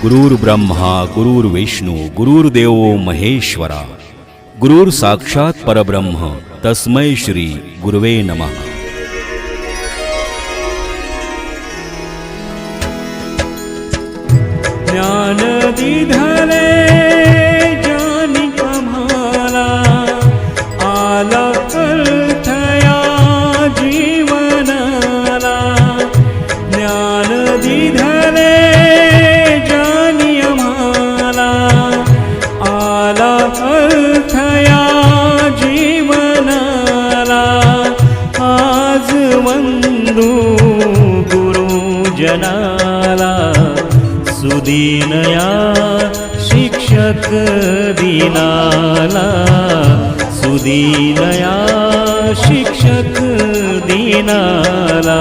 गुरुर्ब्रह्मा गुरुर्विष्णू गुरुर्देवो महेश्वरा गुरुर साक्षात परब्रह्म तस्मै श्री गुरुवे नमः। ज्ञान दिधले जानी आम्हाला आला अर्थया जीवनाला। ज्ञान दिधले जानी आम्हाला आला अर्थया जीवनाला। आज वंदू गुरुजनाला सुदीनया शिक्षक दीनाला। सुदीनया शिक्षक दीनाला।